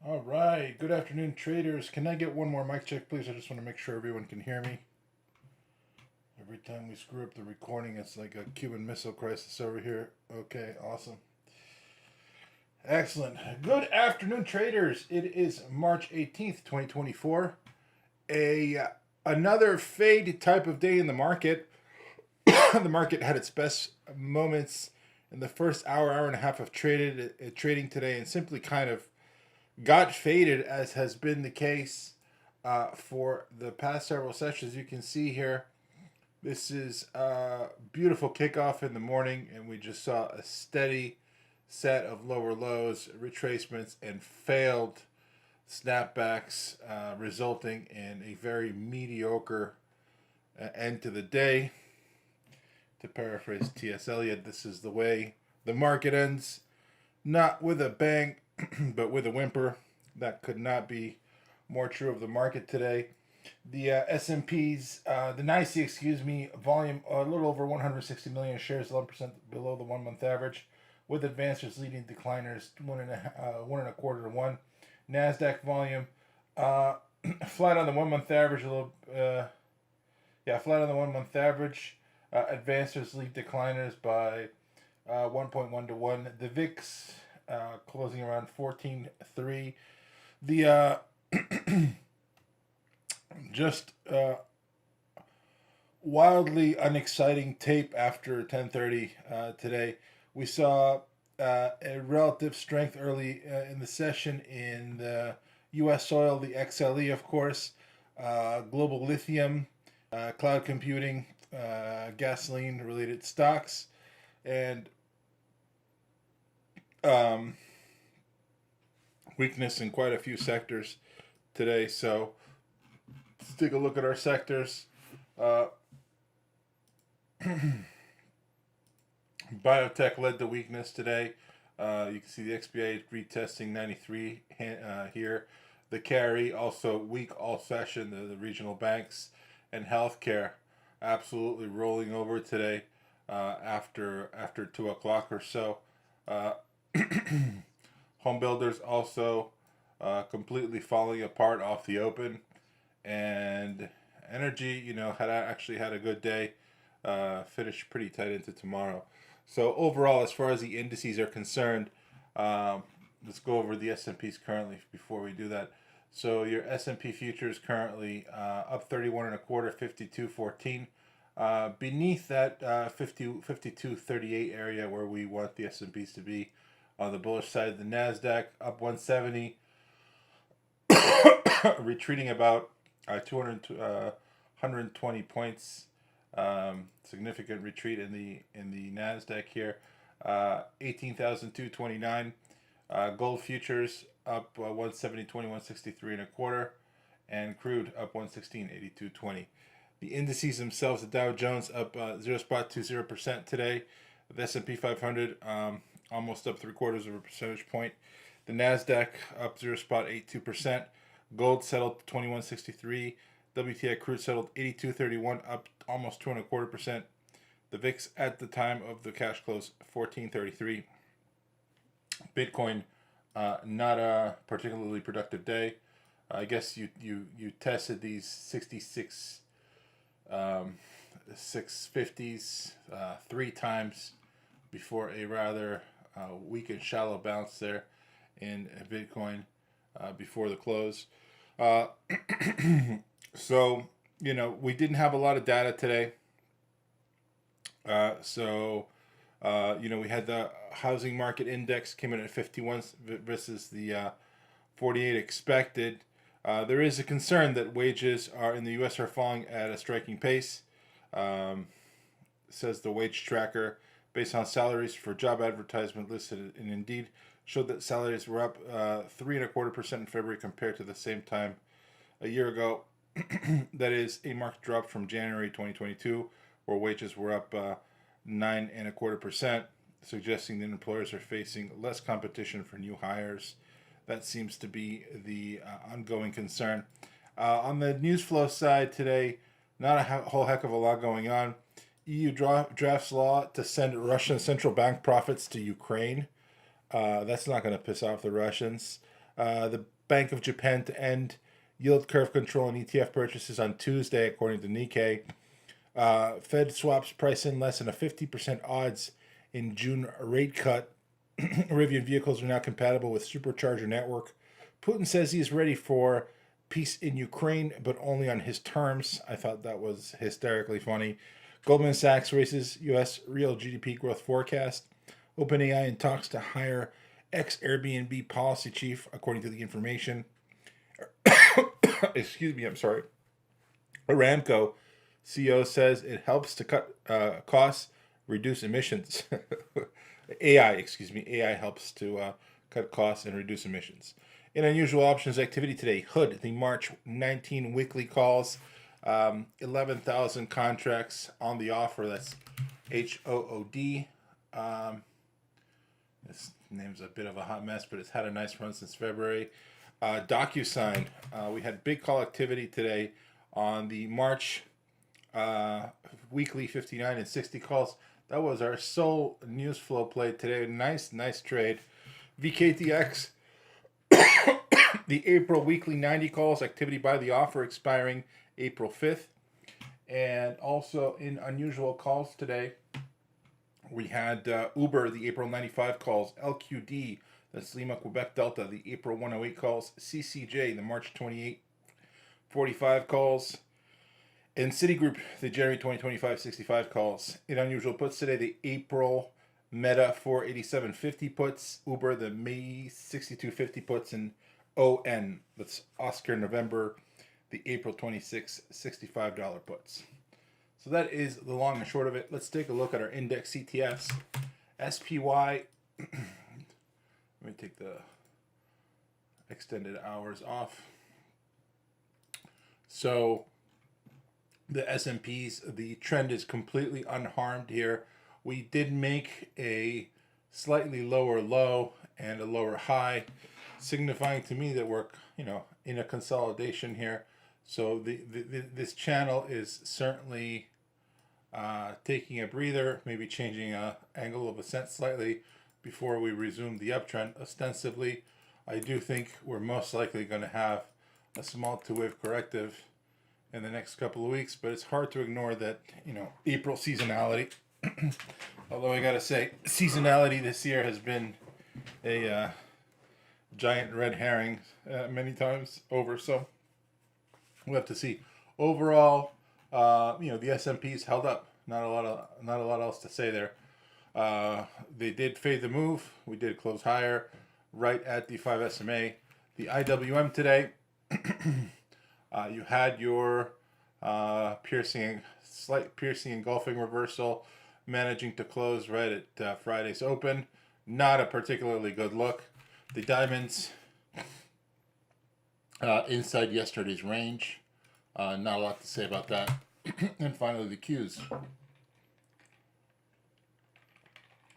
All right. Good afternoon, traders. Can I get one more mic check, please? I just want to make sure everyone can hear me. Every time we screw up the recording, it's like a Cuban Missile Crisis over here. Okay, awesome. Excellent. Good afternoon, traders. It is March 18th, 2024. A Another fade type of day in the market. The market had its best moments in the first hour and a half of trading today, and simply kind of got faded, as has been the case for the past several sessions. You can see here, this is a beautiful kickoff in the morning, and we just saw a steady set of lower lows, retracements, and failed snapbacks, resulting in a very mediocre end to the day. To paraphrase T.S. Eliot, this is the way the market ends, not with a bang, but with a whimper. That could not be more true of the market today. The S&P's, the NYSE, excuse me, volume a little over 160 million shares, 11% below the 1 month average, with advancers leading decliners 1.25 to 1. Nasdaq volume flat on the 1 month average, flat on the 1 month average. Advancers lead decliners by 1.1 to 1. The VIX closing around 14.3. The just wildly unexciting tape after 10:30 today. We saw a relative strength early in the session in the U.S. oil, the XLE, of course, global lithium, cloud computing, gasoline-related stocks, and weakness in quite a few sectors today. So let's take a look at our sectors. Biotech led the weakness today. You can see the XBA retesting 93 here. The carry also weak all session. The regional banks and healthcare absolutely rolling over today after 2 o'clock or so. Home builders also completely falling apart off the open, and energy, had a good day. Finished pretty tight into tomorrow. So overall, as far as the indices are concerned, let's go over the S&Ps currently before we do that. So your S&P futures currently up 31.25, 52.14. Beneath that 52.38 area where we want the S&Ps to be on the bullish side. The Nasdaq up 170, retreating about 120 points. Significant retreat in the Nasdaq here. 18,229. Gold futures up 170.20, 163.25, and crude up 116.82.20. The indices themselves, the Dow Jones up 0.20% today. The S&P 500 almost up 0.75 of a percentage point. The Nasdaq up 0.82%. Gold settled 21.63. WTI crude settled 82.31, up almost 2.25%. The VIX at the time of the cash close 14.33. Bitcoin, not a particularly productive day. I guess you tested these 66 650s 3 times before a rather weak and shallow bounce there in Bitcoin before the close. So, we didn't have a lot of data today. We had the housing market index came in at 51 versus the 48 expected. There is a concern that wages in the U.S. are falling at a striking pace, says the wage tracker, based on salaries for job advertisement listed in Indeed, showed that salaries were up 3.25% in February compared to the same time a year ago. That is a marked drop from January 2022, where wages were up 9.25%, suggesting that employers are facing less competition for new hires. That seems to be the ongoing concern. On the news flow side today, not a whole heck of a lot going on. EU drafts law to send Russian central bank profits to Ukraine. That's not going to piss off the Russians. The Bank of Japan to end yield curve control and ETF purchases on Tuesday, according to Nikkei. Fed swaps price in less than a 50% odds in June rate cut. Rivian vehicles are now compatible with Supercharger network. Putin says he is ready for peace in Ukraine, but only on his terms. I thought that was hysterically funny. Goldman Sachs raises U.S. real GDP growth forecast. OpenAI in talks to hire ex-Airbnb policy chief, according to the information. Excuse me, I'm sorry. Aramco CEO says it helps to cut costs, reduce emissions. AI helps to cut costs and reduce emissions. In unusual options activity today, Hood, the March 19 weekly calls, 11,000 contracts on the offer. That's HOOD. This name's a bit of a hot mess, but it's had a nice run since February. DocuSign, we had big call activity today on the March weekly 59 and 60 calls. That was our sole news flow play today. Nice trade. VKTX, the April weekly 90 calls, activity by the offer expiring April 5th. And also in unusual calls today, we had Uber, the April 95 calls, LQD, that's Lima Quebec Delta, the April 108 calls, CCJ, the March 28 45 calls, and Citigroup, the January 2025 65 calls. In unusual puts today, the April Meta 487.50 puts, Uber, the May 62.50 puts, and ON, that's Oscar November, the April 26 $65 puts. So that is the long and short of it. Let's take a look at our index ETFs. SPY, let me take the extended hours off. So the S&Ps, the trend is completely unharmed here. We did make a slightly lower low and a lower high, signifying to me that we're, in a consolidation here. So this channel is certainly taking a breather, maybe changing an angle of ascent slightly before we resume the uptrend. Ostensibly, I do think we're most likely going to have a small two-wave corrective in the next couple of weeks, but it's hard to ignore that, April seasonality. Although I gotta say, seasonality this year has been a giant red herring many times over, so we'll have to see. Overall, the S&P's held up. Not a lot else to say there. They did fade the move. We did close higher, right at the 5 SMA. The IWM today, you had your slight piercing engulfing reversal, managing to close right at Friday's open. Not a particularly good look. The diamonds inside yesterday's range. Not a lot to say about that. And finally, the Qs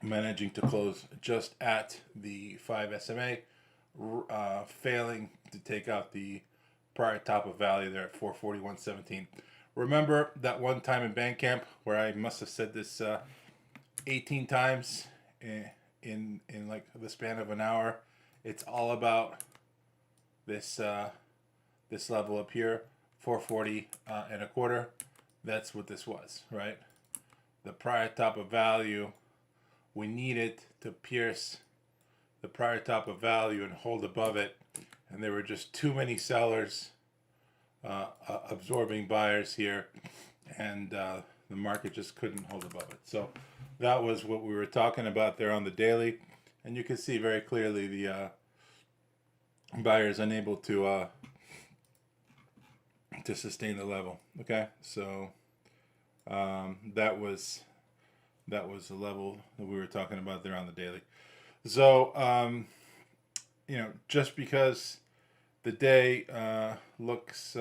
managing to close just at the 5 SMA, failing to take out the prior top of value there at 441.17. Remember that one time in Bandcamp where I must have said this 18 times in like the span of an hour. It's all about this this level up here, 440 and a quarter. That's what this was, right? The prior top of value, we needed to pierce the prior top of value and hold above it, and there were just too many sellers absorbing buyers here, and the market just couldn't hold above it. So that was what we were talking about there on the daily, and you can see very clearly the buyers unable to sustain the level. Okay, so that was the level that we were talking about there on the daily. So just because the day looks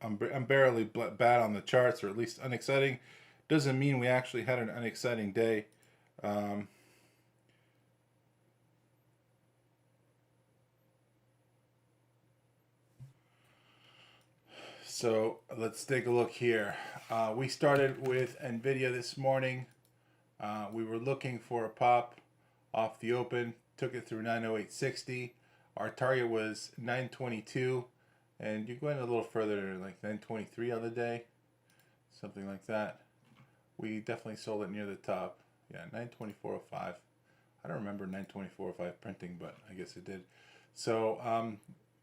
unbearably bad on the charts, or at least unexciting, doesn't mean we actually had an unexciting day. So let's take a look here. We started with NVIDIA this morning. We were looking for a pop off the open, took it through 908.60. Our target was 922, and you're going a little further, like 923 on the day, something like that. We definitely sold it near the top. Yeah, 924.05. I don't remember 924.05 printing, but I guess it did. So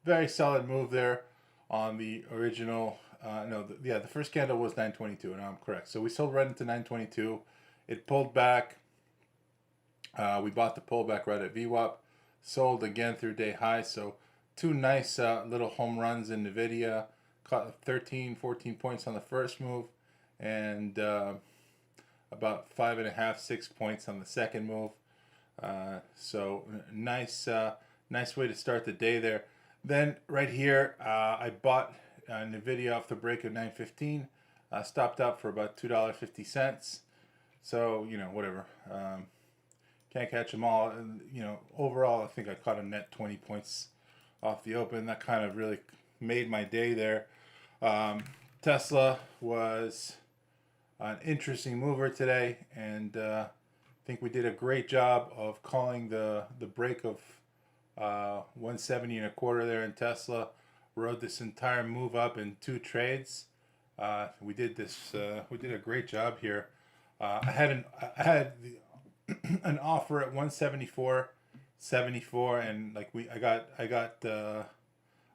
very solid move there on the original. The first candle was 922, and I'm correct. So we sold right into 922. It pulled back. We bought the pullback right at VWAP. Sold again through day high. So two nice little home runs in NVIDIA. Caught 13, 14 points on the first move, and about 5.5, 6 points on the second move. So nice way to start the day there. Then right here, I bought NVIDIA off the break of 915. Stopped out for about $2.50. So, whatever. Can't catch them all. And, overall, I think I caught a net 20 points off the open. That kind of really made my day there. Tesla was an interesting mover today, and I think we did a great job of calling the break of 170 and a quarter there in Tesla. Rode this entire move up in 2 trades. We did a great job here. I had an offer at 174.74, and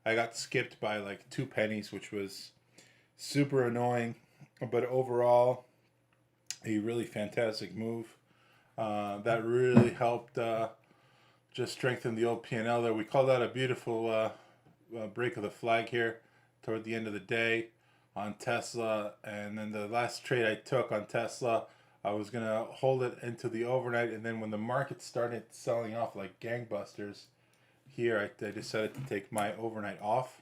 I got skipped by like 2 pennies, which was super annoying. But overall, a really fantastic move. That really helped just strengthen the old P&L there. We called that a beautiful break of the flag here toward the end of the day on Tesla. And then the last trade I took on Tesla, I was going to hold it into the overnight. And then when the market started selling off like gangbusters here, I decided to take my overnight off.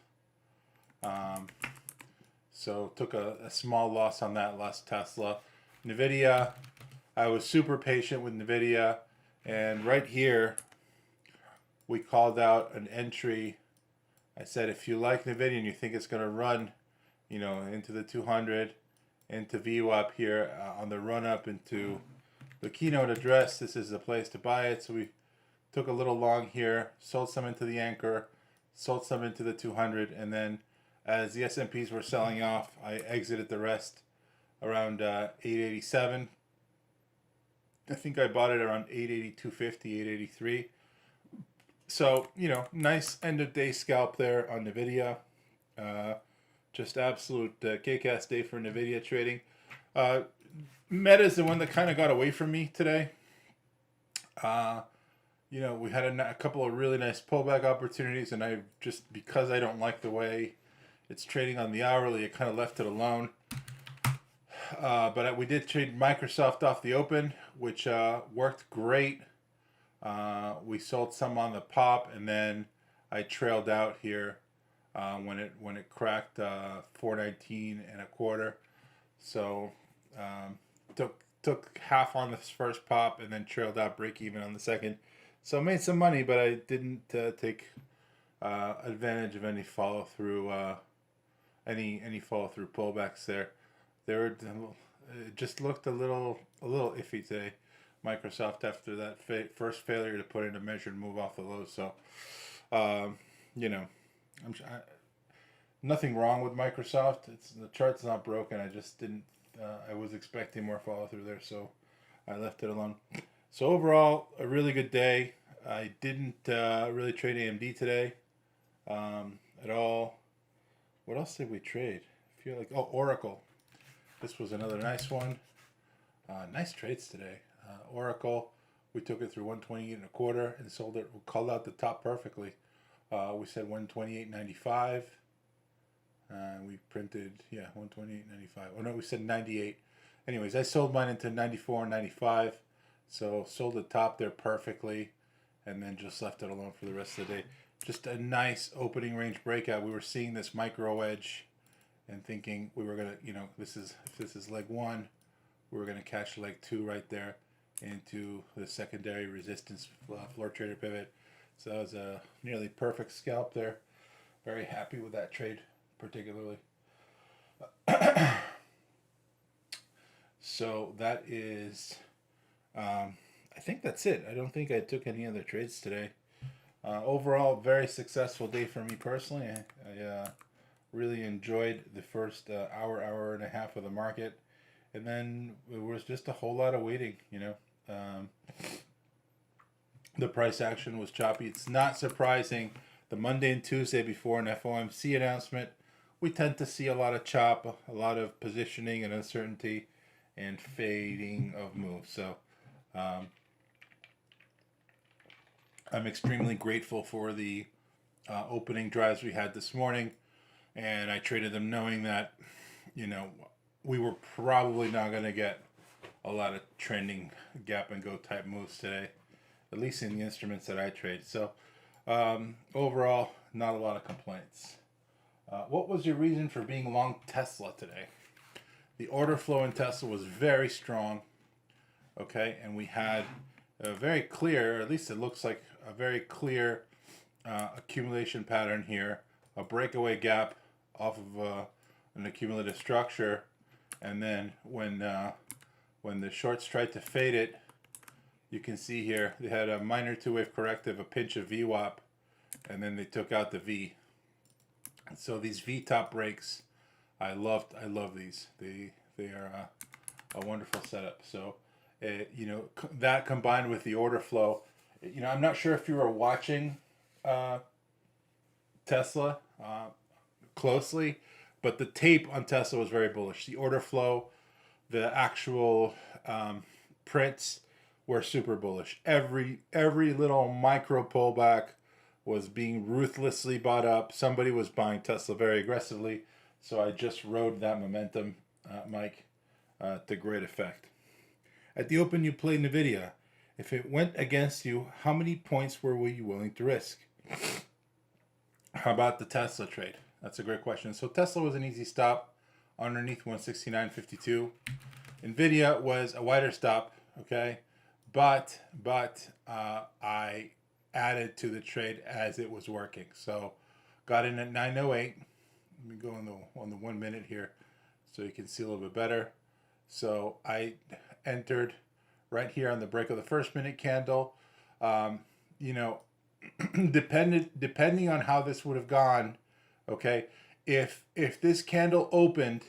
So took a small loss on that last Tesla. NVIDIA, I was super patient with NVIDIA. And right here, we called out an entry. I said, if you like NVIDIA and you think it's going to run, into the 200, into VWAP here on the run up into the keynote address, this is the place to buy it. So we took a little long here, sold some into the anchor, sold some into the 200, and then as the S&Ps were selling off, I exited the rest around 887. I think I bought it around 882.50, 883. So, nice end of day scalp there on NVIDIA. Just absolute kick-ass day for NVIDIA trading. Meta is the one that kind of got away from me today. We had a couple of really nice pullback opportunities, and because I don't like the way it's trading on the hourly, I kind of left it alone. But we did trade Microsoft off the open, which worked great. We sold some on the pop, and then I trailed out here when it cracked 419 and a quarter. So took half on this first pop, and then trailed out break even on the second. So made some money, but I didn't take advantage of any follow through. Any follow through pullbacks there. It just looked a little iffy today, Microsoft, after that first failure to put in a measured move off the low. So, nothing wrong with Microsoft. The chart's not broken. I just didn't. I was expecting more follow through there, so I left it alone. So overall, a really good day. I didn't really trade AMD today at all. What else did we trade? I feel like Oracle. This was another nice one. Nice trades today. Oracle, we took it through 128 and a quarter and sold it. We called out the top perfectly. We said 128.95. We printed 128.95. Oh no, we said 98. Anyways, I sold mine into 94.95. So sold the top there perfectly, and then just left it alone for the rest of the day. Just a nice opening range breakout. We were seeing this micro edge and thinking we were gonna, if this is leg 1, we were gonna catch leg 2 right there into the secondary resistance floor trader pivot. So that was a nearly perfect scalp there. Very happy with that trade particularly. So that is, I think that's it. I don't think I took any other trades today. Overall, very successful day for me personally. I really enjoyed the first hour and a half of the market, and then it was just a whole lot of waiting. The price action was choppy. It's not surprising. The Monday and Tuesday before an FOMC announcement, we tend to see a lot of chop, a lot of positioning and uncertainty, and fading of moves. So I'm extremely grateful for the opening drives we had this morning, and I traded them knowing that, we were probably not going to get a lot of trending gap and go type moves today, at least in the instruments that I trade. So overall, not a lot of complaints. What was your reason for being long Tesla today? The order flow in Tesla was very strong, okay, and we had a very clear, or at least it looks like a very clear accumulation pattern here, a breakaway gap off of an accumulative structure, and then when the shorts tried to fade it, you can see here they had a minor two-wave corrective, a pinch of VWAP, and then they took out the V. So these V top breaks, I love these. They are a wonderful setup. So that combined with the order flow, I'm not sure if you were watching Tesla closely, but the tape on Tesla was very bullish. The order flow, the actual prints were super bullish. Every little micro pullback was being ruthlessly bought up. Somebody was buying Tesla very aggressively, so I just rode that momentum, Mike, to great effect. At the open, you played NVIDIA. If it went against you, how many points were you willing to risk? How about the Tesla trade? That's a great question. So Tesla was an easy stop underneath 169.52. NVIDIA was a wider stop, okay? But I added to the trade as it was working. So got in at 908. Let me go on the 1 minute here so you can see a little bit better. So I entered right here on the break of the first minute candle. Depending on how this would have gone, okay, if this candle opened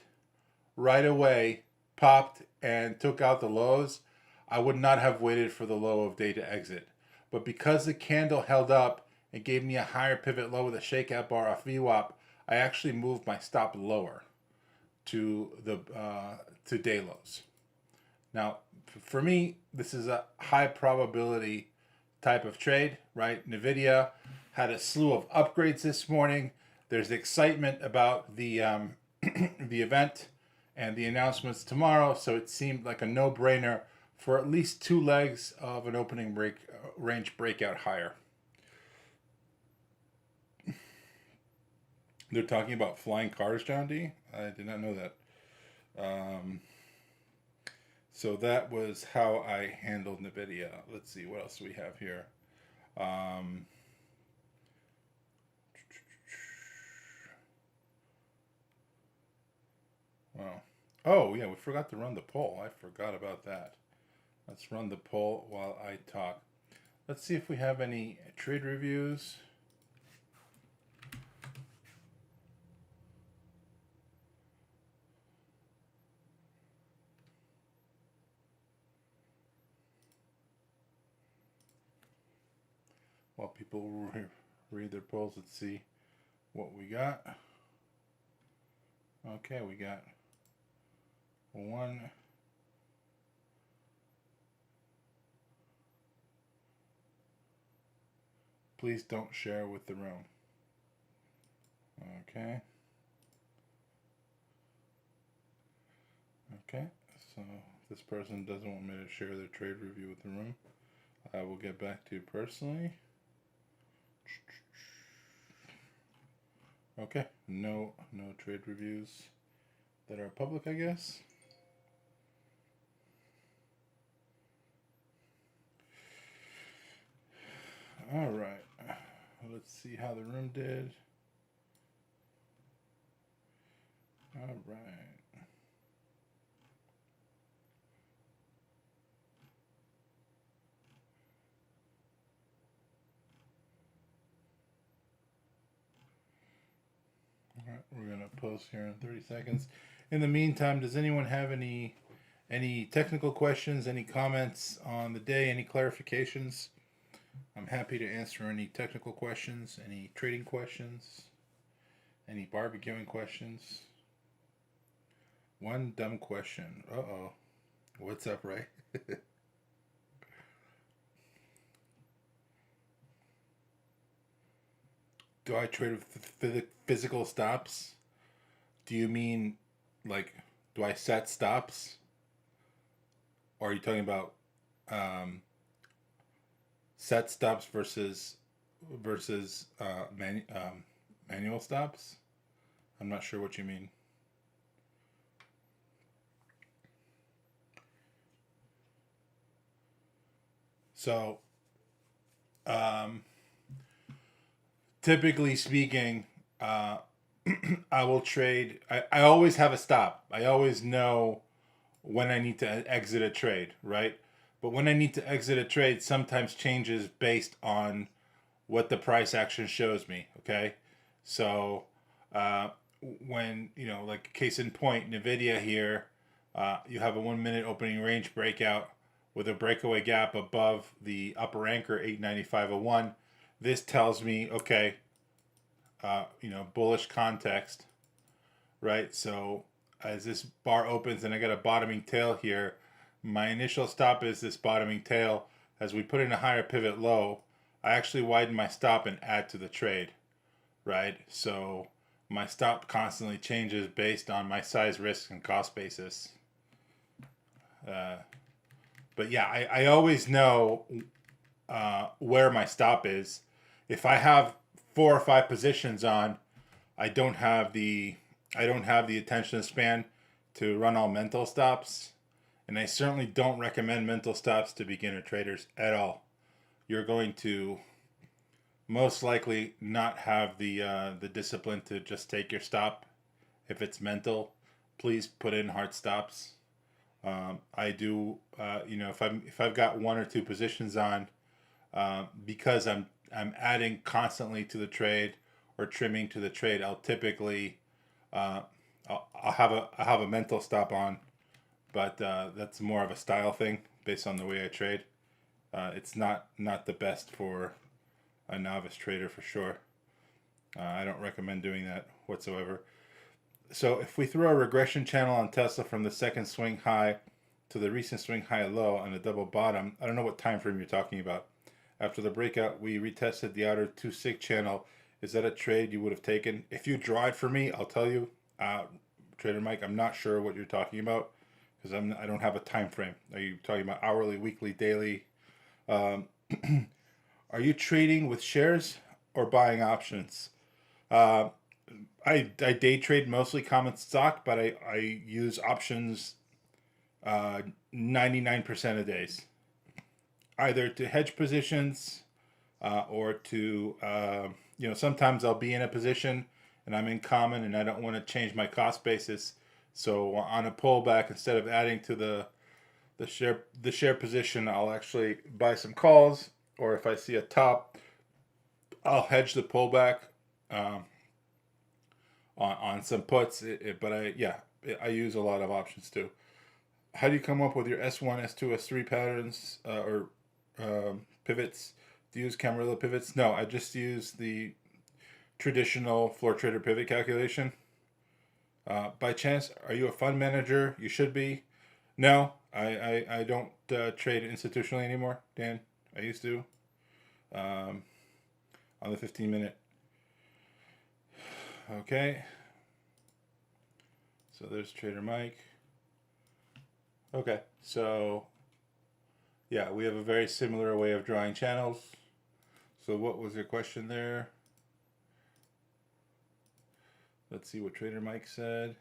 right away, popped and took out the lows, I would not have waited for the low of day to exit. But because the candle held up and gave me a higher pivot low with a shakeout bar off VWAP, I actually moved my stop lower to the to day lows. Now, for me, this is a high probability type of trade, right? NVIDIA had a slew of upgrades this morning. There's excitement about the the event and the announcements tomorrow, so it seemed like a no-brainer for at least two legs of an opening range breakout higher. They're talking about flying cars, John D. I did not know that. So that was how I handled NVIDIA. Let's see, what else do we have here? Wow. Oh, yeah, we forgot to run the poll. I forgot about that. Let's run the poll while I talk. Let's see if we have any trade reviews. While people read their polls, let's see what we got. Okay, we got one. Please don't share with the room. Okay. Okay, so this person doesn't want me to share their trade review with the room. I will get back to you personally. Okay, no trade reviews that are public, I guess. All right, let's see how the room did. All right. All right, we're gonna post here in 30 seconds. In the meantime, does anyone have any technical questions, any comments on the day, any clarifications? I'm happy to answer any technical questions, any trading questions, any barbecuing questions. One dumb question. Uh-oh. What's up, Ray? Do I trade with physical stops? Do you mean like, do I set stops? Or are you talking about um, set stops versus manual stops? I'm not sure what you mean. So, um, typically speaking, I will trade. I always have a stop. I always know when I need to exit a trade, right? But when I need to exit a trade, sometimes changes based on what the price action shows me. Okay, so uh, when like case in point, Nvidia here, you have a 1 minute opening range breakout with a breakaway gap above the upper anchor 895.01. This tells me, okay, bullish context, right? So as this bar opens and I got a bottoming tail here, my initial stop is this bottoming tail. As we put in a higher pivot low, I actually widen my stop and add to the trade, right? So my stop constantly changes based on my size, risk, and cost basis. But yeah, I always know where my stop is. If I have 4 or 5 positions on, I don't have the attention span to run all mental stops, and I certainly don't recommend mental stops to beginner traders at all. You're going to most likely not have the discipline to just take your stop. If it's mental, please put in hard stops. I do, if I've got 1 or 2 positions on, because I'm adding constantly to the trade or trimming to the trade, I'll typically I'll have a mental stop on, but that's more of a style thing based on the way I trade. It's not the best for a novice trader for sure. I don't recommend doing that whatsoever. So if we throw a regression channel on Tesla from the second swing high to the recent swing high low on a double bottom, I don't know what time frame you're talking about. After the breakout, we retested the outer 2 sig channel. Is that a trade you would have taken? If you draw it for me, I'll tell you, Trader Mike, I'm not sure what you're talking about because I don't have a time frame. Are you talking about hourly, weekly, daily? Are you trading with shares or buying options? I day trade mostly common stock, but I use options 99% of days, either to hedge positions or to sometimes I'll be in a position and I'm in common and I don't want to change my cost basis. So on a pullback, instead of adding to the share position, I'll actually buy some calls, or if I see a top, I'll hedge the pullback on some puts. But I use a lot of options too. How do you come up with your S1, S2, S3 patterns or pivots? Do you use Camarilla pivots? No, I just use the traditional floor trader pivot calculation. By chance, are you a fund manager? You should be. No, I don't trade institutionally anymore, Dan. I used to on the 15-minute. Okay. So there's Trader Mike. Okay, so yeah, we have a very similar way of drawing channels. So what was your question there? Let's see what Trader Mike said.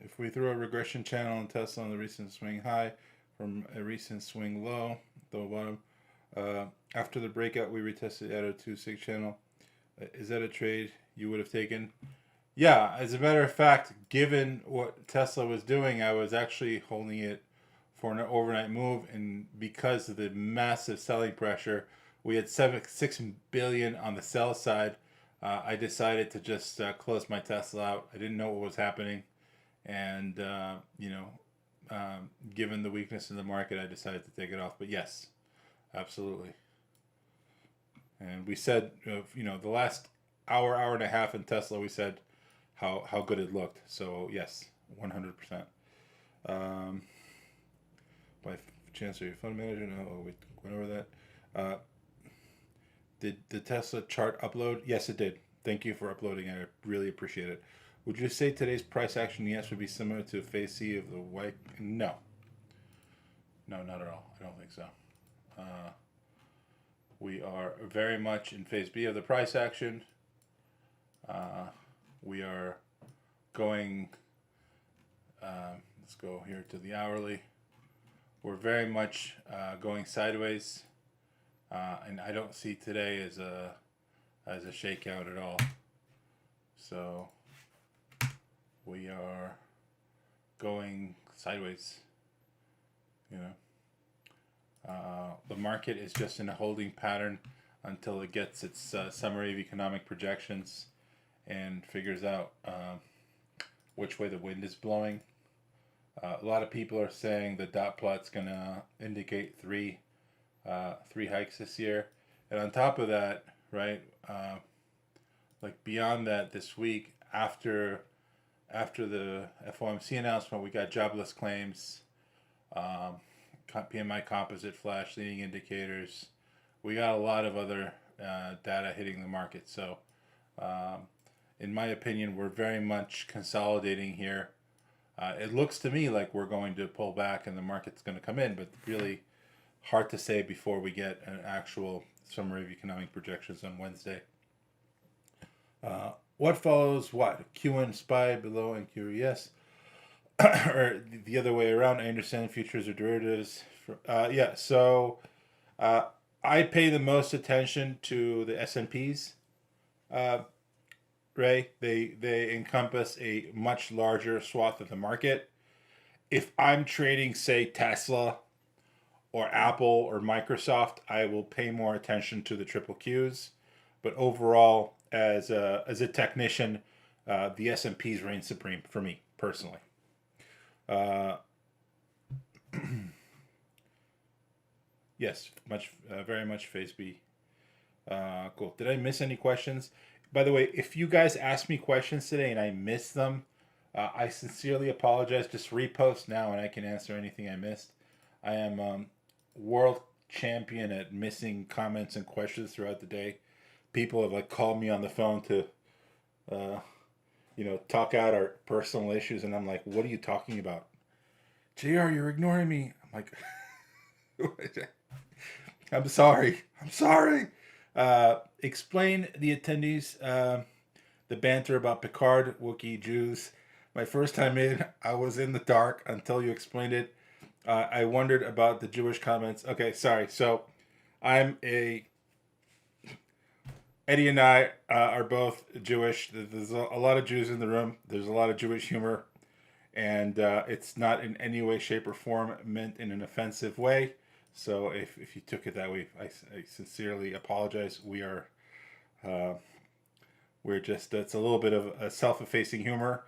If we throw a regression channel on Tesla on the recent swing high from a recent swing low, double bottom, after the breakout, we retested at a 2 sig channel. Is that a trade you would have taken? Yeah, as a matter of fact, given what Tesla was doing, I was actually holding it for an overnight move, and because of the massive selling pressure, we had 6 billion on the sell side. I decided to just close my Tesla out. I didn't know what was happening, and given the weakness in the market, I decided to take it off. But yes, absolutely. And we said, the last hour and a half in Tesla, we said how good it looked. So yes, 100%. Um, by chance, are you a fund manager? No, we went over that. Uh, did the Tesla chart upload? Yes, it did. Thank you for uploading. I really appreciate it. Would you say today's price action yes would be similar to phase C of the white? No. No, not at all. I don't think so. Uh, we are very much in phase B of the price action. We are going, let's go here to the hourly. We're very much going sideways, and I don't see today as a shakeout at all. So we are going sideways. The market is just in a holding pattern until it gets its summary of economic projections and figures out which way the wind is blowing. A lot of people are saying the dot plot's gonna indicate three hikes this year, and on top of that, right, like beyond that, this week after the FOMC announcement, we got jobless claims, PMI composite flash, leading indicators. We got a lot of other data hitting the market. So, in my opinion, we're very much consolidating here. It looks to me like we're going to pull back and the market's going to come in, but really hard to say before we get an actual summary of economic projections on Wednesday. What follows what? QN SPY below and QES? Or the other way around. I understand futures or derivatives. Yeah, so I pay the most attention to the S&Ps. Ray, they encompass a much larger swath of the market. If I'm trading, say, Tesla or Apple or Microsoft, I will pay more attention to the triple Qs. But overall, as a technician, the S&Ps reign supreme for me personally. Yes, very much phase B. Cool. Did I miss any questions? By the way, if you guys asked me questions today and I missed them, I sincerely apologize. Just repost now and I can answer anything I missed. I am world champion at missing comments and questions throughout the day. People have like called me on the phone to, talk out our personal issues, and I'm like, "What are you talking about, JR? You're ignoring me." I'm like, "I'm sorry. I'm sorry." Explain the attendees the banter about Picard, Wookiee, Jews. My first time in, I was in the dark until you explained it. I wondered about the Jewish comments. Okay, sorry. So, Eddie and I are both Jewish. There's a lot of Jews in the room. There's a lot of Jewish humor, and it's not in any way, shape, or form meant in an offensive way. So if you took it that way, I sincerely apologize. We're just, it's a little bit of a self-effacing humor.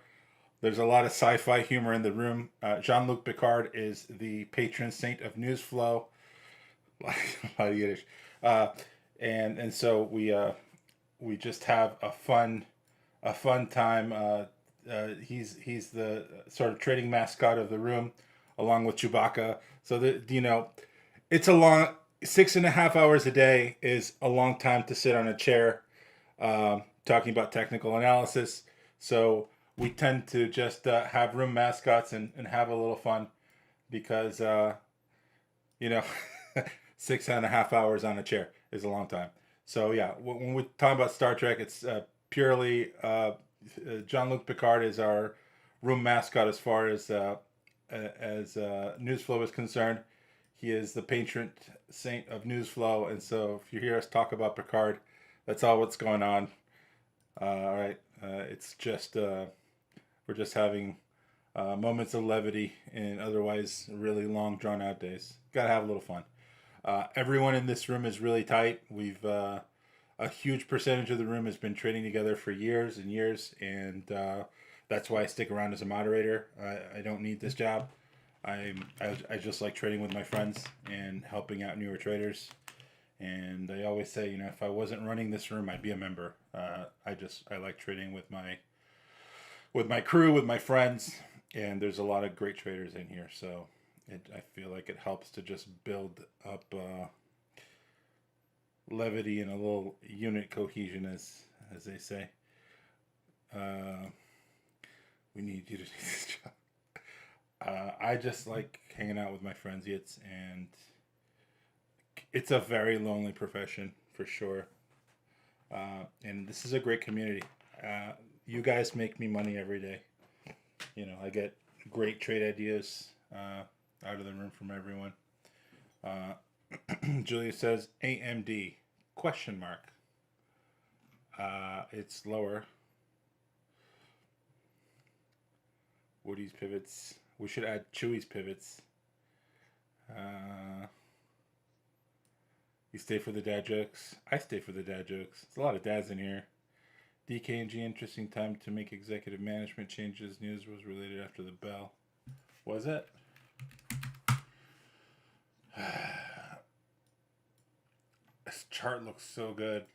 There's a lot of sci-fi humor in the room. Jean-Luc Picard is the patron saint of Newsflow. A lot of Yiddish. And so we just have a fun time. He's the sort of trading mascot of the room, along with Chewbacca. So it's a long 6.5 hours a day is a long time to sit on a chair talking about technical analysis. So we tend to just have room mascots and have a little fun because 6.5 hours on a chair is a long time. So yeah, when we talk about Star Trek, it's purely Jean-Luc Picard is our room mascot as far as Newsflow is concerned. He is the patron saint of Newsflow, and so if you hear us talk about Picard, that's all what's going on. All right, it's just we're just having moments of levity in otherwise really long, drawn-out days. Gotta have a little fun. Everyone in this room is really tight. a huge percentage of the room has been trading together for years and years, and that's why I stick around as a moderator. I don't need this job. I just like trading with my friends and helping out newer traders. And I always say, if I wasn't running this room, I'd be a member. I like trading with my crew, with my friends, and there's a lot of great traders in here. So I feel like it helps to just build up levity and a little unit cohesion, as they say. We need you to do this job. I just like hanging out with my friends, and it's a very lonely profession for sure. And this is a great community. You guys make me money every day. I get great trade ideas out of the room from everyone. Julia says AMD question mark. It's lower. Woody's pivots. We should add Chewy's pivots. You stay for the dad jokes. I stay for the dad jokes. There's a lot of dads in here. DKNG, interesting time to make executive management changes. News was related after the bell. Was it? This chart looks so good.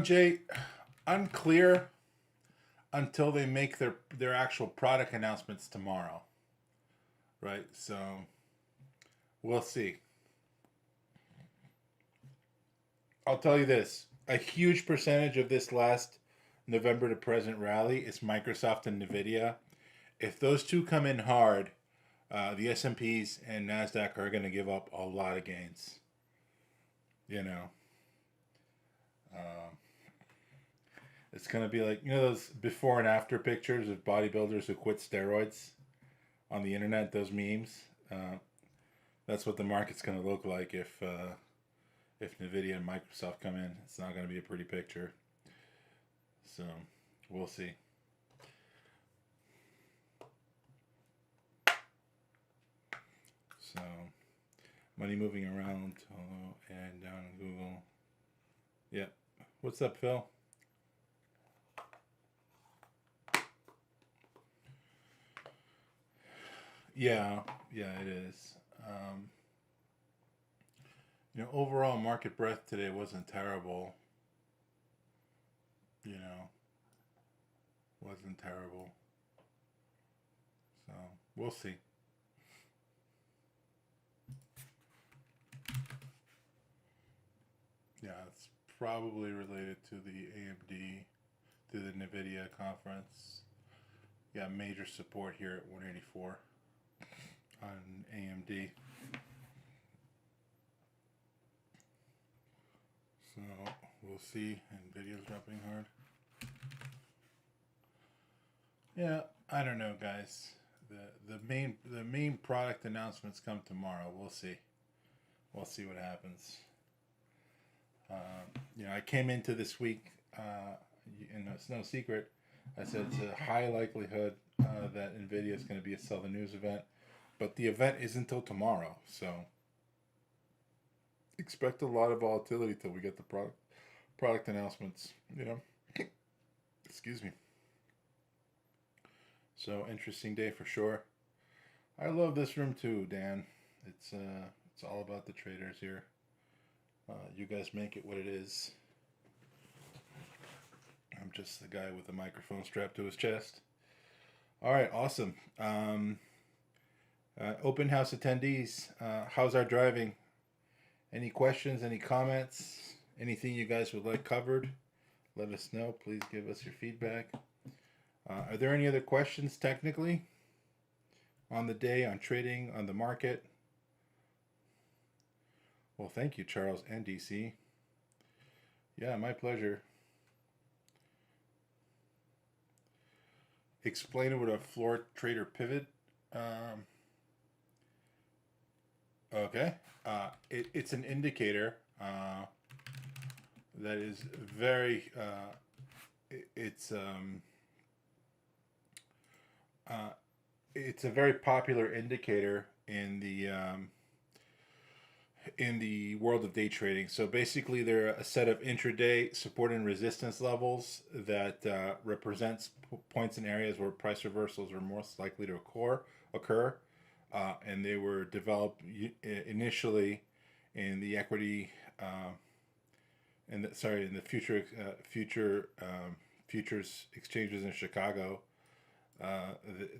Jay, unclear until they make their actual product announcements tomorrow. Right? So we'll see. I'll tell you this. A huge percentage of this last November to present rally is Microsoft and NVIDIA. If those two come in hard, the S&Ps and NASDAQ are going to give up a lot of gains. It's going to be like, those before and after pictures of bodybuilders who quit steroids on the internet, those memes. That's what the market's going to look like if NVIDIA and Microsoft come in. It's not going to be a pretty picture. So, we'll see. So, money moving around and down on Google. Yep. What's up, Phil? Yeah, it is. Overall market breadth today wasn't terrible. Wasn't terrible. So, we'll see. Yeah, it's probably related to the AMD, to the NVIDIA conference. Yeah, major support here at 184 on AMD. So we'll see. NVIDIA's dropping hard. Yeah, I don't know, guys. The main product announcements come tomorrow. We'll see. We'll see what happens. I came into this week, and it's no secret. I said it's a high likelihood that NVIDIA is going to be a Sell the News event, but the event isn't until tomorrow, so expect a lot of volatility till we get the product announcements. Excuse me. So interesting day for sure. I love this room too, Dan. It's all about the traders here. You guys make it what it is. I'm just the guy with the microphone strapped to his chest. All right, awesome. Open house attendees, how's our driving? Any questions, any comments, anything you guys would like covered? Let us know. Please give us your feedback. Are there any other questions technically on the day, on trading, on the market? Well, thank you, Charles and DC. Yeah, my pleasure. Explain what a floor trader pivot. Okay. It's an indicator that is very it's uh, it's a very popular indicator in the world of day trading. So basically, they're a set of intraday support and resistance levels that represents points and areas where price reversals are most likely to occur. And they were developed initially in the equity in the futures exchanges in Chicago.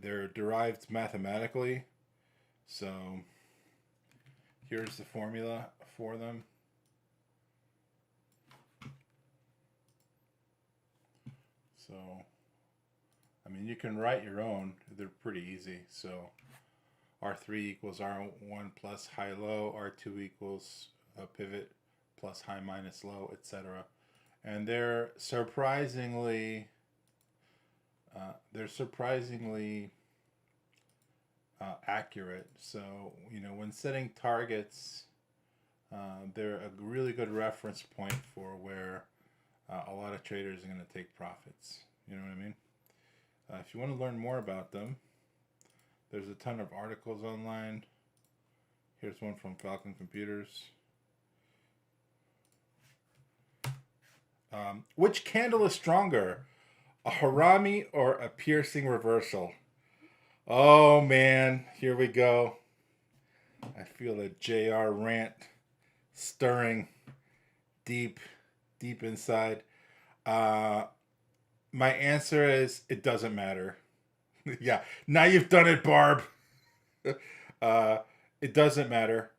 They're derived mathematically. So here's the formula for them. So, I mean, you can write your own. They're pretty easy. So, R3 equals R1 plus high low, R2 equals a pivot plus high minus low, etc. And they're surprisingly accurate. So, when setting targets, they're a really good reference point for where a lot of traders are going to take profits. You know what I mean? If you want to learn more about them, there's a ton of articles online. Here's one from Falcon Computers. Which candle is stronger, a harami or a piercing reversal? Oh man, here we go. I feel a JR rant stirring deep inside. My answer is it doesn't matter. Yeah, now you've done it, Barb. uh, it doesn't matter.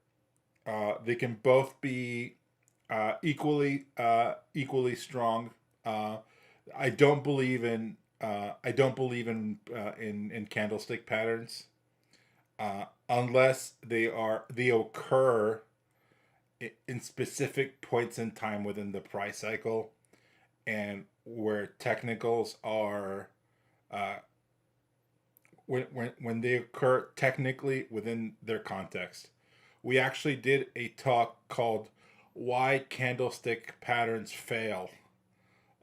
They can both be equally strong. Uh, I don't believe in candlestick patterns unless they occur in specific points in time within the price cycle, and where technicals are when they occur technically within their context. We actually did a talk called "Why Candlestick Patterns Fail."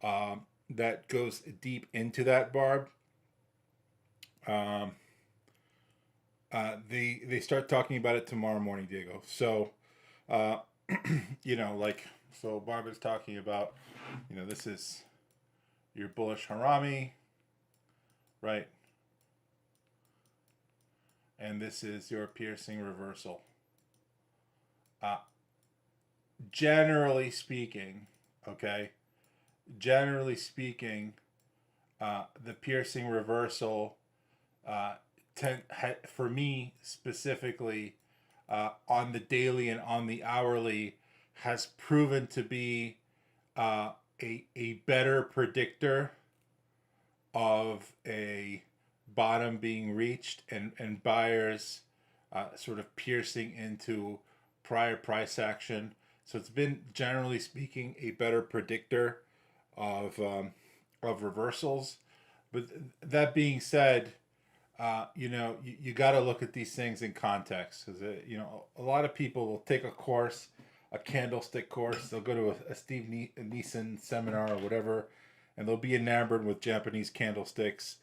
That goes deep into that, Barb. Um, they start talking about it tomorrow morning, Diego. So, uh, so Barb is talking about, this is your bullish harami, right? And this is your piercing reversal. Uh, generally speaking, okay, generally speaking, the piercing reversal, for me specifically, on the daily and on the hourly, has proven to be a better predictor of a bottom being reached and buyers sort of piercing into prior price action. So it's been, generally speaking, a better predictor of reversals. But that being said, you got to look at these things in context, because a lot of people will take a course, a candlestick course. They'll go to a Steve Neeson seminar or whatever, and they'll be enamored with Japanese candlesticks.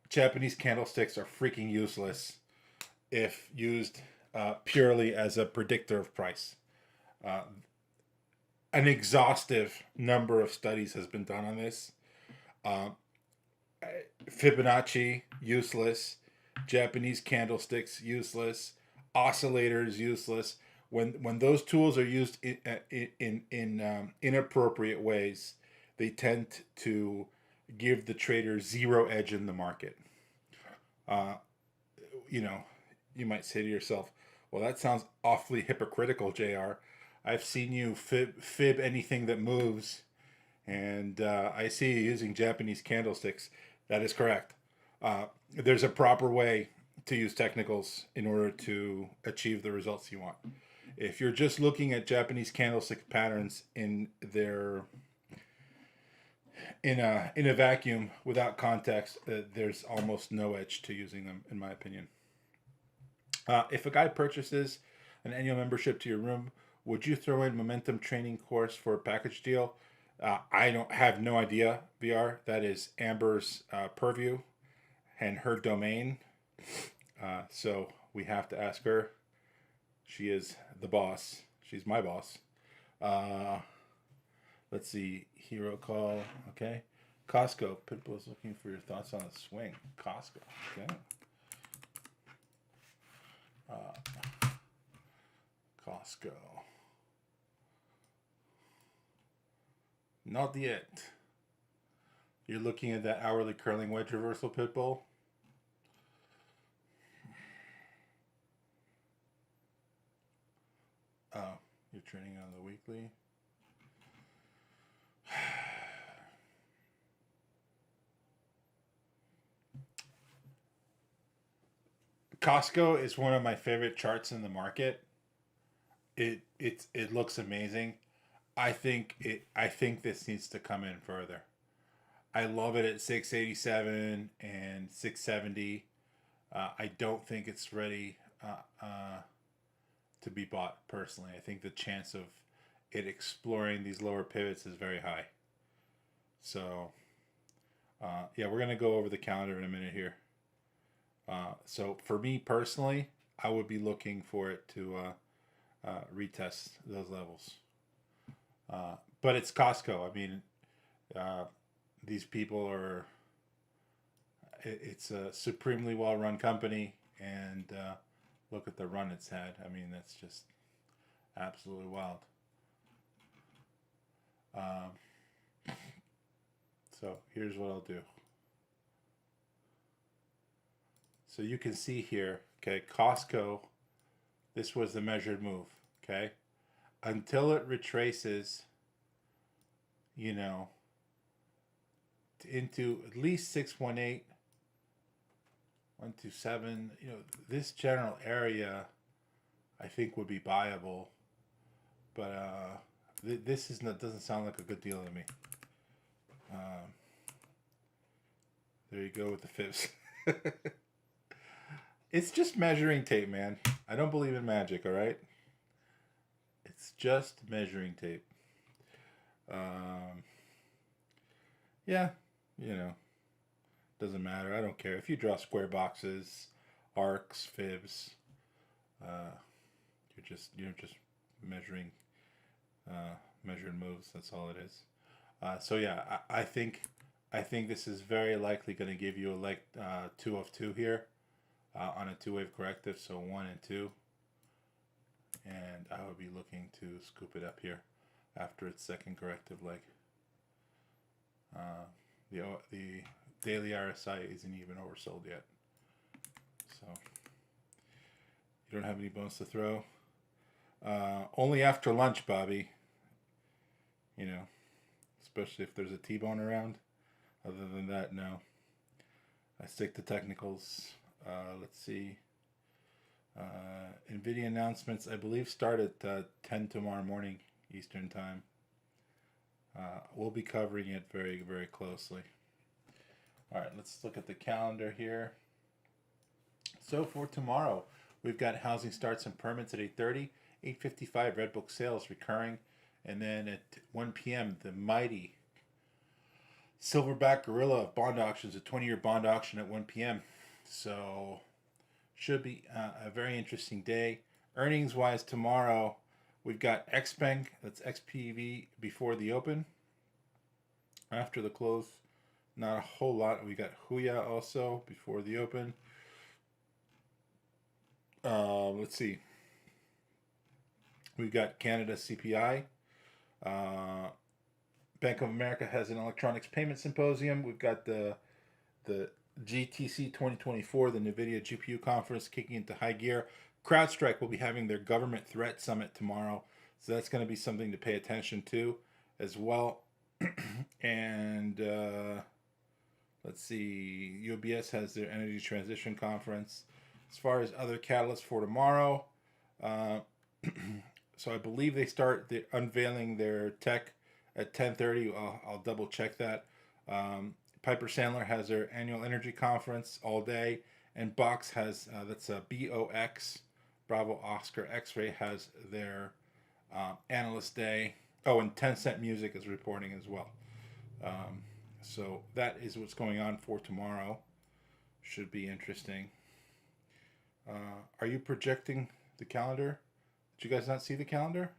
Japanese candlesticks are freaking useless if used purely as a predictor of price. Uh, an exhaustive number of studies has been done on this. Fibonacci, useless. Japanese candlesticks, useless. Oscillators, useless. When those tools are used in inappropriate ways, they tend to give the trader zero edge in the market. Uh, you might say to yourself, well, that sounds awfully hypocritical, JR. I've seen you fib anything that moves, and I see you using Japanese candlesticks. That is correct. There's a proper way to use technicals in order to achieve the results you want. If you're just looking at Japanese candlestick patterns in a vacuum without context, there's almost no edge to using them, in my opinion. If a guy purchases an annual membership to your room, Would you throw in Momentum training course for a package deal? I don't have no idea. VR, that is Amber's purview and her domain. So we have to ask her. She is the boss. She's my boss. Uh, let's see. Hero call. Okay. Costco. Pitbull is looking for your thoughts on the swing. Costco. Okay. Costco. Not yet. You're looking at that hourly curling wedge reversal, Pitbull. Oh, you're trading on the weekly. Costco is one of my favorite charts in the market. It looks amazing. I think this needs to come in further. I love it at 687 and 670. I don't think it's ready to be bought personally. I think the chance of it exploring these lower pivots is very high. So yeah, we're gonna go over the calendar in a minute here. So for me personally, I would be looking for it to retest those levels. But it's Costco. I mean, uh, these people are. It's a supremely well run company, and look at the run it's had. I mean, that's just absolutely wild. Um, so here's what I'll do. So you can see here, okay, Costco, this was the measured move, okay? Until it retraces, you know, into at least 618, 127, you know, this general area I think would be buyable, but this is not, doesn't sound like a good deal to me. Um, there you go with the fibs. It's just measuring tape, man. I don't believe in magic, all right? It's just measuring tape. Um, yeah, you know, doesn't matter. I don't care. If you draw square boxes, arcs, fibs, uh, you're just measuring measured moves. That's all it is. So yeah, I think this is very likely going to give you a like 2 of 2 here on a 2-wave corrective. So 1 and 2, and I would be looking to scoop it up here after its second corrective leg. The daily RSI isn't even oversold yet, so you don't have any bones to throw. Only after lunch, Bobby. You know, especially if there's a T-bone around. Other than that, no. I stick to technicals. Let's see. NVIDIA announcements, I believe, start at 10 tomorrow morning Eastern Time. We'll be covering it very, very closely. All right, let's look at the calendar here. So for tomorrow, we've got housing starts and permits at 8:30, 8:55 Red Book sales recurring, and then at 1 p.m. the mighty Silverback Gorilla of bond auctions, a 20-year bond auction at 1 p.m. So should be a very interesting day. Earnings wise tomorrow, we've got XPeng, that's XPV before the open. After the close, not a whole lot. We got Huya also before the open. Let's see. We've got Canada CPI. Bank of America has an electronics payment symposium. We've got the GTC 2024, the NVIDIA GPU conference kicking into high gear. CrowdStrike will be having their government threat summit tomorrow. So that's going to be something to pay attention to as well. And let's see, UBS has their energy transition conference. As far as other catalysts for tomorrow, so I believe they start unveiling their tech at 10:30. I'll double check that. Piper Sandler has their annual energy conference all day, and Box has that's a BOX, Bravo Oscar X-Ray has their Analyst Day. Oh, and Tencent Music is reporting as well. So that is what's going on for tomorrow. Should be interesting. Are you projecting the calendar? Did you guys not see the calendar?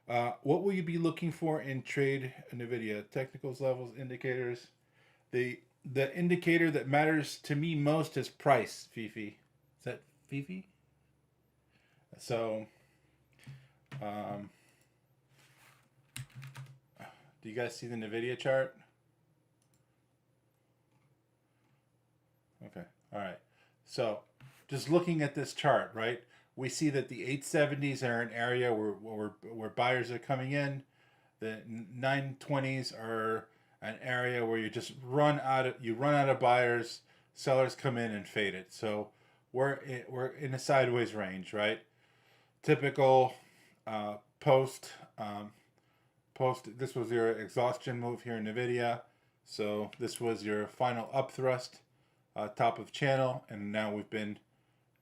What will you be looking for in trade NVIDIA? Technicals, levels, indicators. The indicator that matters to me most is price, Fifi. Is that Fifi? So, um, do you guys see the NVIDIA chart? Okay. All right. So, just looking at this chart, right? We see that the 870s are an area where buyers are coming in. The 920s are an area where you run out of buyers. Sellers come in and fade it. So we're in a sideways range, right? Typical post. This was your exhaustion move here in NVIDIA. So this was your final up thrust, top of channel, and now we've been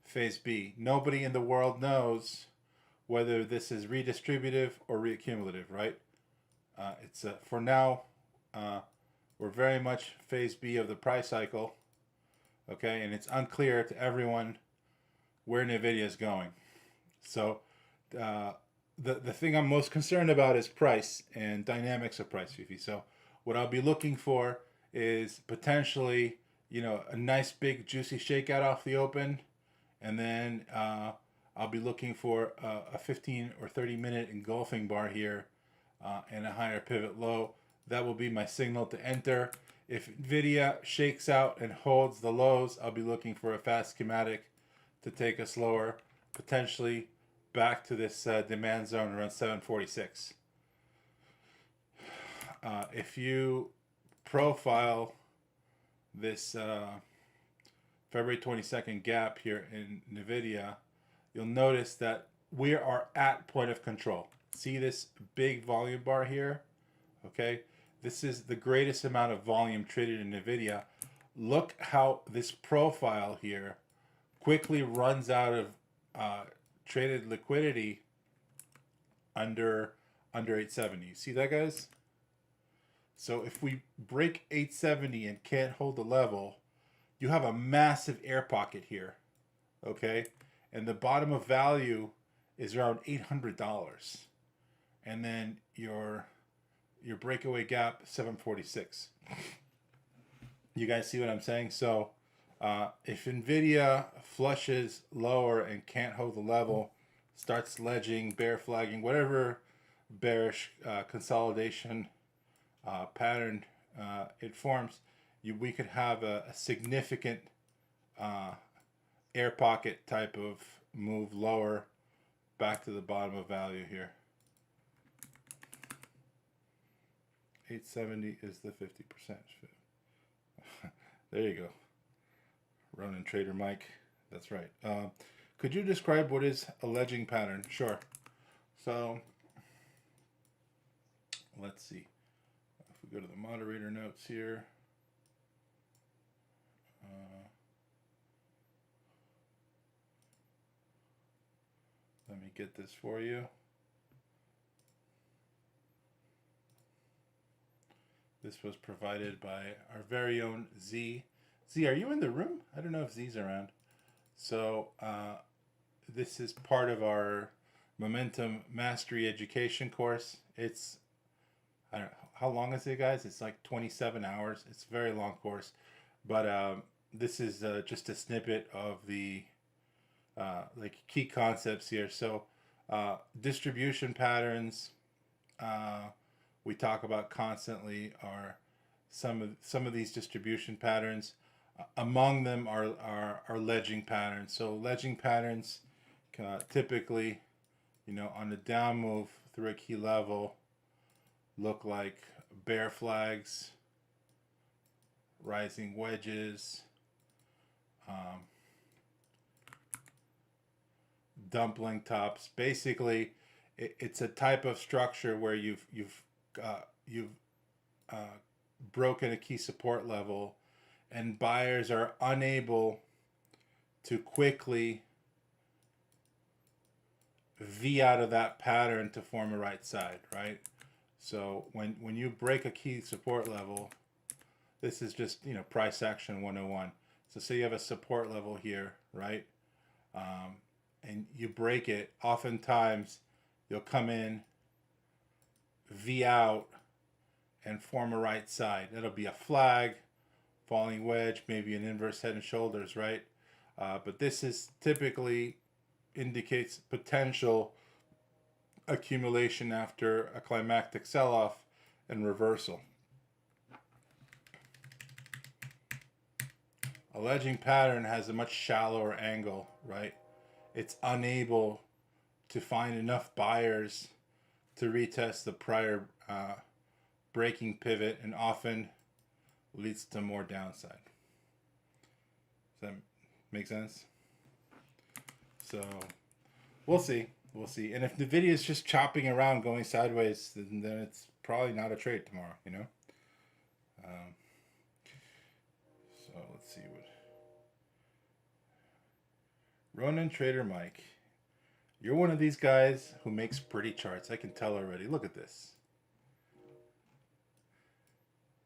phase B. Nobody in the world knows whether this is redistributive or reaccumulative, right? It's for now, we're very much phase B of the price cycle, okay, and it's unclear to everyone where NVIDIA is going. So the thing I'm most concerned about is price and dynamics of price, Fifi. So what I'll be looking for is potentially, a nice big juicy shakeout off the open, and then I'll be looking for a 15 or 30 minute engulfing bar here and a higher pivot low. That will be my signal to enter. If NVIDIA shakes out and holds the lows, I'll be looking for a fast schematic to take us lower, potentially back to this demand zone around 746. If you profile this February 22nd gap here in NVIDIA, you'll notice that we are at point of control. See this big volume bar here? Okay, this is the greatest amount of volume traded in NVIDIA. Look how this profile here quickly runs out of traded liquidity under 870. You see that, guys? So if we break 870 and can't hold the level, you have a massive air pocket here, okay? And the bottom of value is around $800. And then your breakaway gap, 746. You guys see what I'm saying? So if NVIDIA flushes lower and can't hold the level, starts ledging, bear flagging, whatever bearish consolidation pattern it forms, we could have a significant air pocket type of move lower back to the bottom of value here. 870 is the 50%. There you go. Ronin Trader Mike. That's right. Could you describe what is a ledging pattern? Sure. So let's see. If we go to the moderator notes here. Let me get this for you. This was provided by our very own Z. Z, are you in the room? I don't know if Z's around. So this is part of our Momentum Mastery Education course. It's, I don't know, how long is it, guys? It's like 27 hours. It's a very long course. But this is just a snippet of the like key concepts here. So distribution patterns we talk about constantly are some of these distribution patterns. Among them are ledging patterns. So ledging patterns typically, on the down move through a key level, look like bear flags, rising wedges, dumpling tops. Basically, it's a type of structure where you've broken a key support level, and buyers are unable to quickly V out of that pattern to form a right side, right? So when you break a key support level, this is just, price action 101. So say you have a support level here, right? And you break it, oftentimes you'll come in, V out, and form a right side. That'll be a flag, falling wedge, maybe an inverse head and shoulders, right? But this is typically indicates potential accumulation after a climactic sell-off and reversal. A ledging pattern has a much shallower angle, right? It's unable to find enough buyers to retest the prior breaking pivot, and often leads to more downside. Does that make sense? So we'll see. We'll see. And if the video is just chopping around going sideways, then it's probably not a trade tomorrow, So let's see what. Ronin Trader Mike. You're one of these guys who makes pretty charts. I can tell already. Look at this.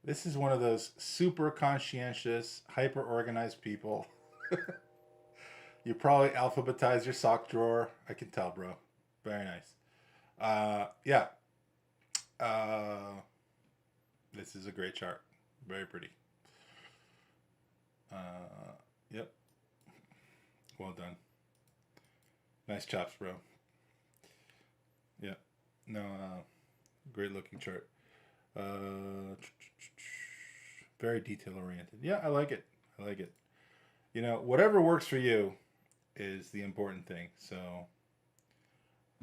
This is one of those super conscientious, hyper organized people. You probably alphabetize your sock drawer. I can tell, bro. Very nice. Yeah. This is a great chart. Very pretty. Yep. Well done. Nice chops, bro. Yeah. No, great looking chart. Very detail oriented. Yeah, I like it. I like it. Whatever works for you is the important thing. So,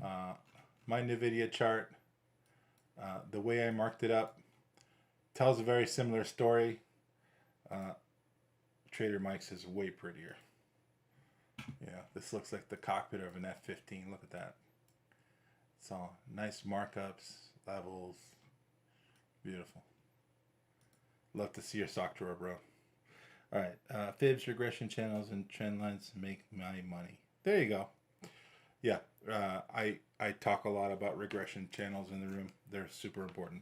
my NVIDIA chart, the way I marked it up, tells a very similar story. Trader Mike's is way prettier. Yeah, this looks like the cockpit of an F-15. Look at that. It's all nice markups, levels. Beautiful. Love to see your sock drawer, bro. All right, fibs, regression channels, and trend lines make my money. There you go. Yeah, I talk a lot about regression channels in the room. They're super important.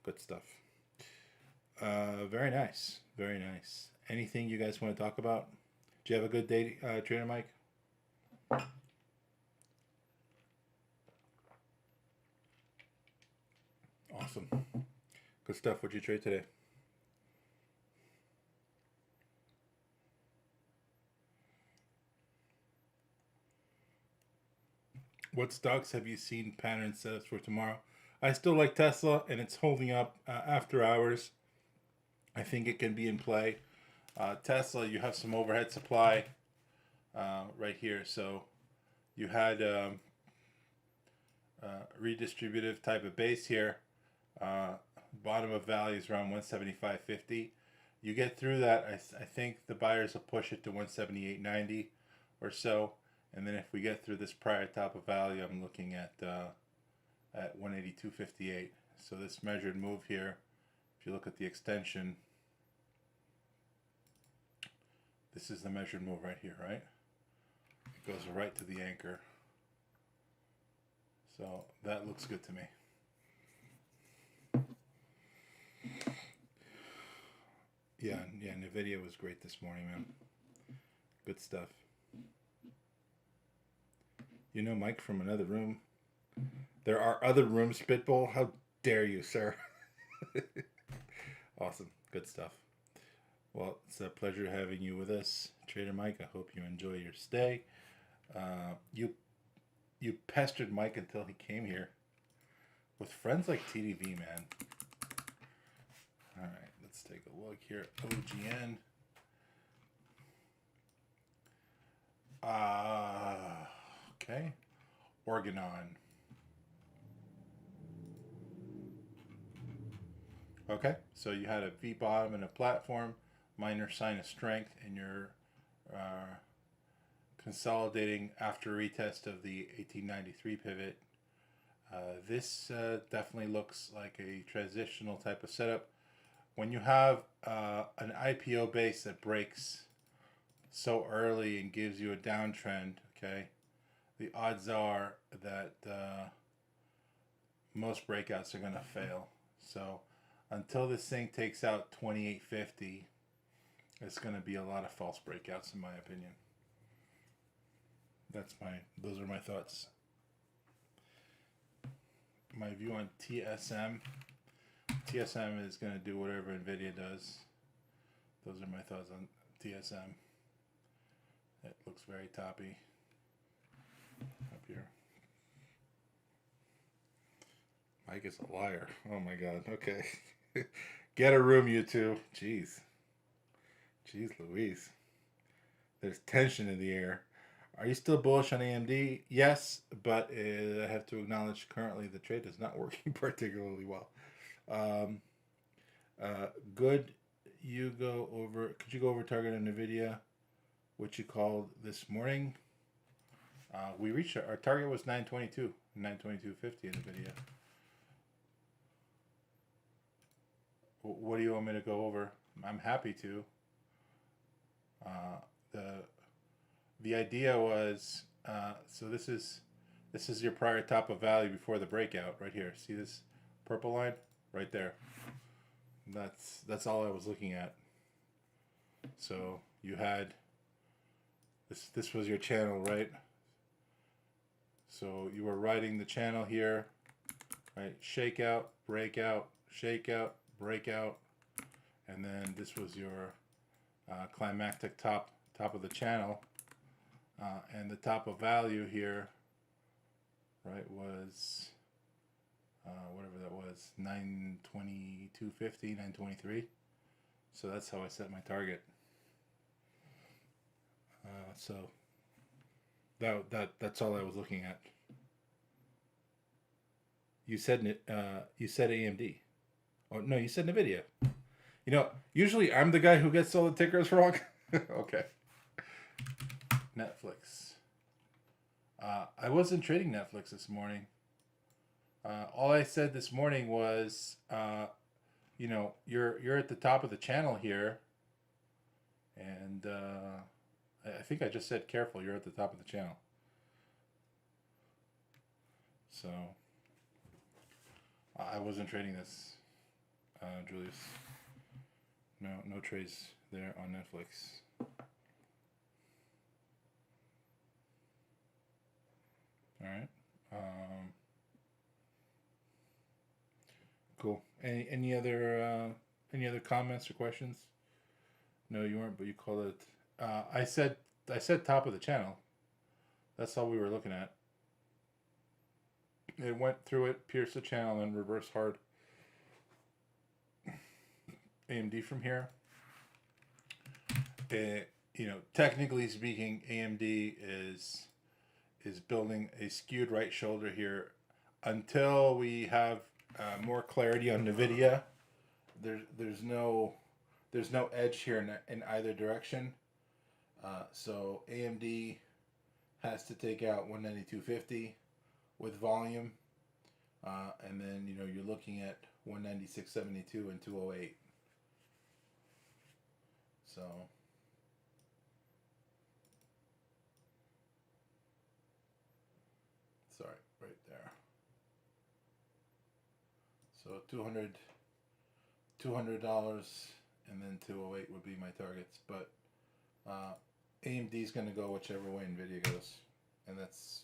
Good stuff. Very nice. Very nice. Anything you guys want to talk about? Do you have a good day, Trader Mike? Awesome. Good stuff. What'd you trade today? What stocks have you seen pattern setups for tomorrow? I still like Tesla, and it's holding up after hours. I think it can be in play. Tesla, you have some overhead supply right here. So you had redistributive type of base here. Bottom of value is around 175.50. You get through that, I think the buyers will push it to 178.90 or so. And then if we get through this prior top of value, I'm looking at 182.58. So this measured move here, if you look at the extension, this is the measured move right here, right? It goes right to the anchor. So that looks good to me. Yeah, NVIDIA was great this morning, man. Good stuff. Mike from another room. There are other rooms, Spitbull. How dare you, sir? Awesome. Good stuff. Well, it's a pleasure having you with us, Trader Mike. I hope you enjoy your stay. You pestered Mike until he came here. With friends like TDV, man. All right, let's take a look here. OGN. Okay. Organon. Okay, so you had a V bottom and a platform, minor sign of strength, and you're consolidating after retest of the 1893 pivot. This definitely looks like a transitional type of setup. When you have an IPO base that breaks so early and gives you a downtrend, okay, the odds are that most breakouts are going to fail. So until this thing takes out 2850, it's going to be a lot of false breakouts, in my opinion. Those are my thoughts. My view on TSM. TSM is going to do whatever Nvidia does. Those are my thoughts on TSM. It looks very toppy up here. Mike is a liar. Oh my god. Okay. Get a room, you two. Jeez. Jeez Louise. There's tension in the air. Are you still bullish on AMD? Yes, but I have to acknowledge currently the trade is not working particularly well. Good. Could you go over target on NVIDIA, which you called this morning? We reached our target was 922, 922.50 in NVIDIA. What do you want me to go over? I'm happy to. The idea was so this is your prior top of value before the breakout right here. See this purple line right there? That's all I was looking at. So you had this was your channel, right? So you were riding the channel here, right? Shakeout, breakout, shakeout, breakout, and then this was your climactic top of the channel, and the top of value here, right, was whatever that was, 922.50, 923. So that's how I set my target. So that's all I was looking at. You said AMD. Oh no, you said NVIDIA. You know, usually I'm the guy who gets all the tickers wrong. Okay. Netflix. I wasn't trading Netflix this morning. All I said this morning was, you know, you're at the top of the channel here, and I think I just said careful. You're at the top of the channel. So I wasn't trading this, Julius. No trades there on Netflix. All right. Cool. Any other comments or questions? No, you weren't, but you called it. I said top of the channel. That's all we were looking at. It went through it, pierced the channel, and reversed hard. AMD from here. You know, technically speaking, AMD is building a skewed right shoulder here until we have more clarity on NVIDIA. There's no edge here in either direction. So AMD has to take out 192.50 with volume, and then you know you're looking at 196.72 and 208. So sorry, right there. So $200 and then 208 would be my targets, but AMD is going to go whichever way NVIDIA goes, and that's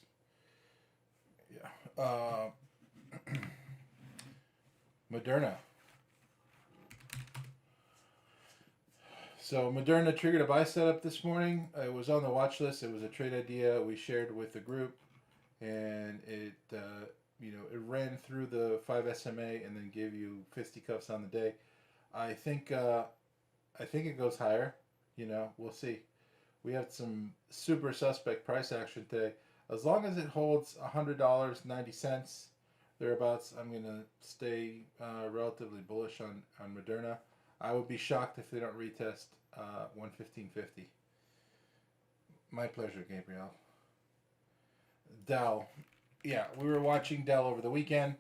yeah. Moderna. So Moderna triggered a buy setup this morning. It was on the watch list. It was a trade idea we shared with the group, and it it ran through the 5 SMA and then gave you fisticuffs on the day. I think it goes higher. You know, we'll see. We have some super suspect price action today. As long as it holds $100.90 thereabouts, I'm gonna stay relatively bullish on Moderna. I would be shocked if they don't retest 115.50. My pleasure, Gabriel. Dell. Yeah, we were watching Dell over the weekend,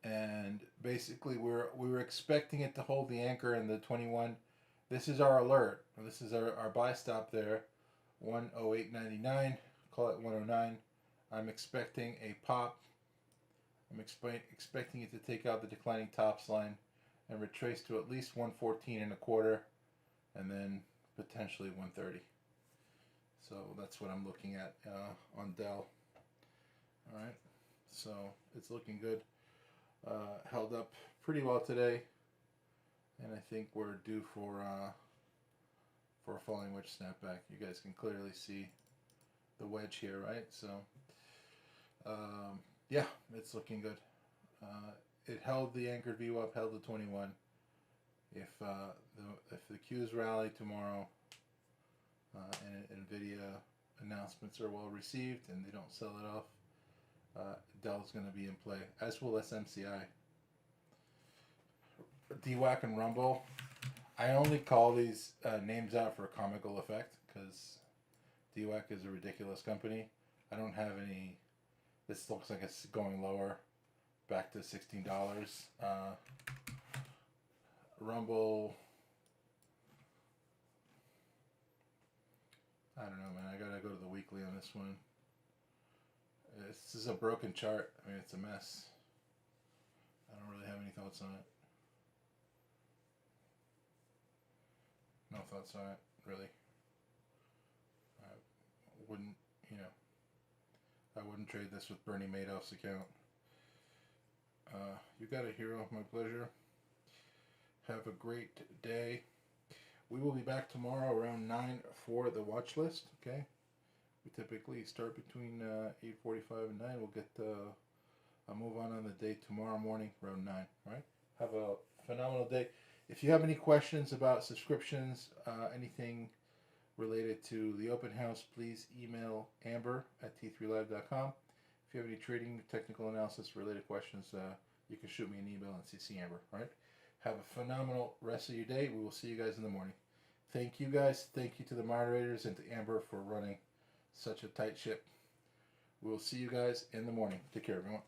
and basically we were expecting it to hold the anchor in the 21. This is our alert. This is our buy stop there, 108.99. call it 109. I'm expecting a pop. I'm expecting it to take out the declining tops line and retrace to at least 114 and a quarter, and then potentially 130. So that's what I'm looking at on Dell. All right, so it's looking good. Held up pretty well today, and I think we're due for a falling wedge snapback. You guys can clearly see the wedge here, right? So yeah, it's looking good. It held the anchored view up, held the 21. If the Qs rally tomorrow and Nvidia announcements are well received and they don't sell it off, Dell's going to be in play, as will SMCI. DWAC and Rumble. I only call these names out for a comical effect because DWAC is a ridiculous company. I don't have any. This looks like it's going lower, back to $16. Rumble. I don't know, man. I gotta go to the weekly on this one. This is a broken chart. I mean, it's a mess. I don't really have any thoughts on it. No thoughts on it, really. I wouldn't, I wouldn't trade this with Bernie Madoff's account. You got a hero, my pleasure. Have a great day. We will be back tomorrow around 9 for the watch list, okay? We typically start between 8:45 and 9. We'll get a move on the day tomorrow morning around 9, right? Have a phenomenal day. If you have any questions about subscriptions, anything related to the open house, please email amber@t3live.com. If you have any trading, technical analysis related questions, you can shoot me an email and CC Amber, all right? Have a phenomenal rest of your day. We will see you guys in the morning. Thank you guys. Thank you to the moderators and to Amber for running such a tight ship. We will see you guys in the morning. Take care, everyone.